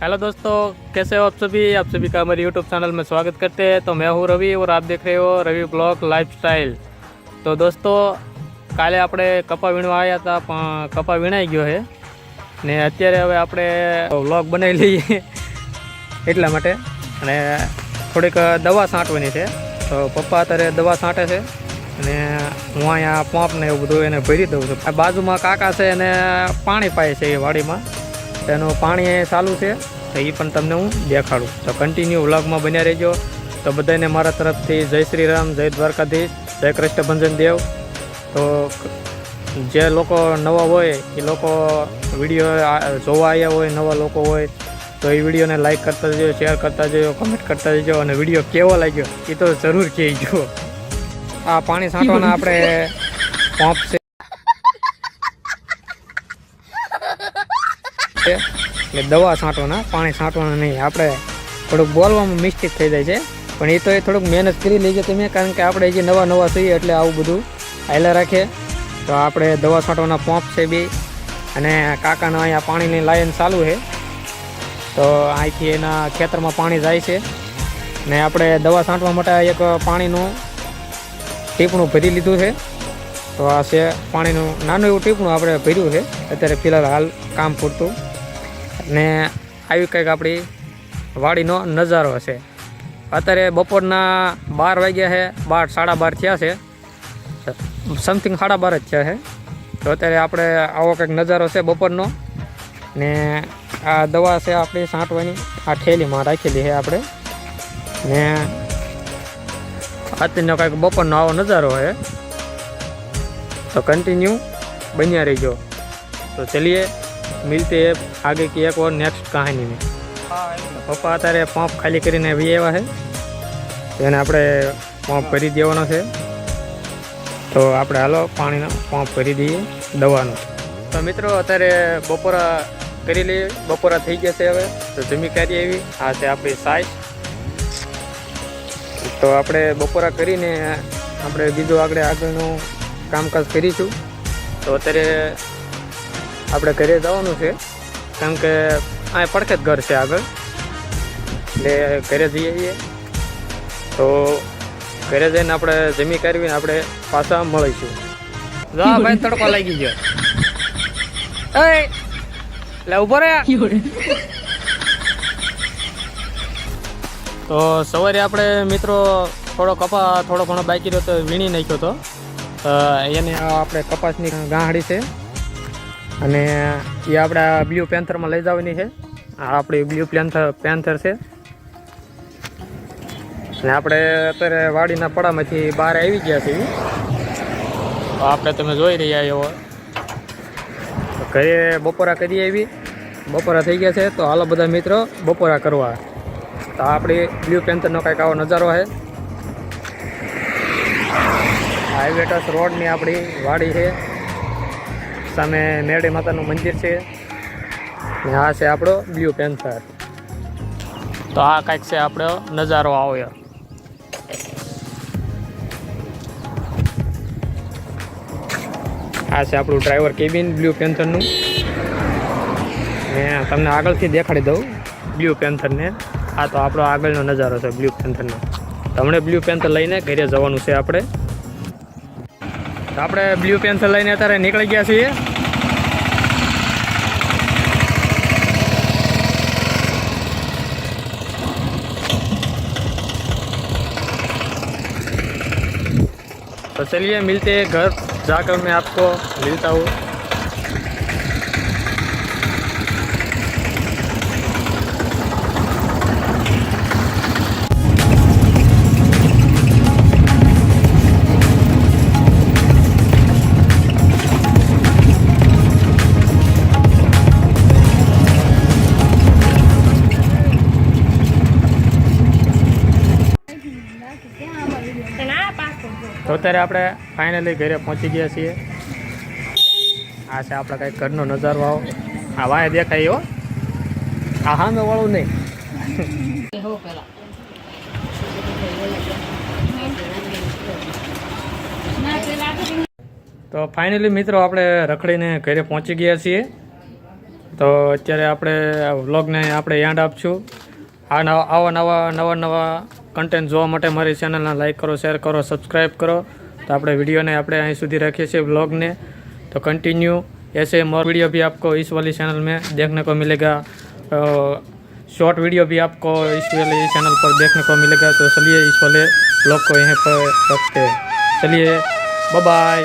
Hello दोस्तों, कैसे हो आप सभी का हमारे यूट्यूब चैनल में स्वागत करते हैं। तो मैं हूँ रवि और आप देख रहे हो रवि ब्लॉग लाइफस्टाइल। तो दोस्तों, કાલે આપણે કપા વીણવા આવ્યા હતા પણ કપા વીણાઈ ગયો છે ને અત્યારે હવે આપણે વ્લોગ બનાવી લઈએ એટલા માટે અને થોડીક દવા છાંટવાની છે। તો પપ્પા અત્યારે દવા છાંટે છે અને હું અહીંયા પંપ ને એવું બધું એને ભરી દઉં છું। આ બાજુમાં કાકા છે અને પાણી પાય છે એ વાડીમાં, તેનું પાણી ચાલુ છે તો એ પણ તમને હું દેખાડું। તો કન્ટિન્યુ વ્લોગમાં બન્યા રહેજો। તો બધાને મારા તરફથી જય શ્રી રામ, જય દ્વારકાધીશ, જય કૃષ્ણભંજન દેવ। તો જે લોકો નવા હોય એ લોકો વિડીયો જોવા આવ્યા હોય, નવા લોકો હોય તો એ વિડીયોને લાઈક કરતા જજો, શેર કરતા જજો, કમેન્ટ કરતા જજો અને વિડીયો કેવો લાગ્યો એ તો જરૂર કહેજો। આ પાણી છાંટવાના આપણે પંપ છે એટલે દવા છાંટવાના, પાણી છાંટવાના નહીં। આપણે થોડુંક બોલવામાં મિસ્ટેક થઈ જાય છે પણ એ તો થોડુંક મહેનત કરી લેજો તમે, કારણ કે આપણે જે નવા છીએ એટલે આવું બધું હાલ્યા રાખીએ। તો આપણે દવા છાંટવાના પંપ છે બી અને કાકાના અહીંયા પાણીની લાઈન ચાલુ છે તો અહીંથી એના ખેતરમાં પાણી જાય છે ને આપણે દવા છાંટવા માટે એક પાણીનું ટીપણું ભરી લીધું છે। તો આ છે પાણીનું નાનું એવું ટીપણું આપણે ભર્યું છે અત્યારે ફિલહાલ હાલ કામ પૂરતું। ને આવી કંઈક આપણી વાડીનો નજારો છે। અત્યારે બપોરના 12 વાગ્યા છે, 12 સાડા 12 થયા છે, સમથિંગ સાડા 12 જ થયા છે। તો અત્યારે આપણે આવો કંઈક નજારો છે બપોરનો ને આ દવા છે આપણી છાંટવાની, આ થેલીમાં રાખેલી છે આપણે ને અત્યારનો કંઈક બપોરનો આવો નજારો છે। तो कंटिन्यू बनिया रही जो। तो चलिए मिलते हैं आगे की एक और नेक्स्ट कहानी में। पप्पा अत्यारे पंप खाली करीने આવી આવ્યા છે તો એને આપણે પંપ ભરી દેવાનો છે। તો આપણે હાલો પાણીનો પંપ ભરી દઈએ દવાનો। તો મિત્રો અત્યારે બપોરા કરી લઈએ, બપોરા થઈ ગયા છે હવે તો જમી કરી આવી। આ છે આપણી સાઈઝ। તો આપણે બપોરા કરીને આપણે બીજું આગળનું કામકાજ કરીશું। તો અત્યારે આપણે ઘરે જવાનું છે કારણ કે આ પડખે જ ઘર છે આગળ, એટલે ઘરે જઈએ છીએ। તો ઘરે જઈને આપણે જમી કરવીને આપણે પાછા મળીશું। જા ભાઈ, તડકો લાગી ગયો, લે ઉભો રે। તો સવારે આપણે મિત્રો થોડો કપા થોડો ઘણો બાકી રહ્યો તો વીણી નાખ્યો હતો। એને આપણે કપાસની ગાંહડી છે અને એ આપણે બ્લુ પેન્થરમાં લઈ જવાની છે। આ આપણી બ્લુ પેન્થર છે અને આપણે અત્યારે વાડીના પડામાંથી બહાર આવી ગયા છીએ। તો આપણે તમે જોઈ રહ્યા એવો ઘરે બપોરા કરી આવી, બપોરા થઈ ગયા છે તો હાલો બધા મિત્રો બપોરા કરવા। તો આપણી બ્લુ પેન્થરનો કંઈક આવો નજારો છે। હાઈવે ટચ રોડની આપણી વાડી છે, સામે મેરડી માતાનું મંદિર છે ને આ છે આપણો બ્લુ પેન્થર। તો આ કંઈક છે આપણો નજારો આવ્યો। આ છે આપણું ડ્રાઈવર કેબિન બ્લુ પેન્થરનું ને તમને આગળથી દેખાડી દઉં બ્લુ પેન્થરને। આ તો આપણો આગળનો નજારો છે બ્લુ પેન્થરનો। તો હમણાં બ્લુ પેન્થર લઈને ઘરે જવાનું છે આપણે। તો આપણે બ્લુ પેન્થર લઈને અત્યારે નીકળી ગયા છીએ। तो चलिए मिलते हैं घर जाकर, मैं आपको मिलता हूँ। તો અત્યારે આપણે ફાઇનલી ઘરે પહોંચી ગયા છીએ। આ છે આપણે કંઈક ઘરનો નજારો આવો, આ વાય દેખાય એવો, આ સામે વાળું નહીં। તો ફાઇનલી મિત્રો આપણે રખડીને ઘરે પહોંચી ગયા છીએ। તો અત્યારે આપણે વ્લોગને આપણે એન્ડ આપશું. આવા નવા કન્ટેન્ટ જોવા માટે મારી ચેનલને લાઈક કરો, શેર કરો, સબસ્ક્રાઈબ કરો. तो આપણે વિડીયોને આપણે અહીં સુધી रखे છીએ व्लॉग ने. तो कंटिन्यू ऐसे मोर वीडियो भी आपको इस वाली चैनल में देखने को मिलेगा. शॉर्ट वीडियो भी आपको इस वाले चैनल पर देखने को मिलेगा. तो चलिए इस वाले व्लॉग को यहीं पर रखते हैं. चलिए बाय बाय.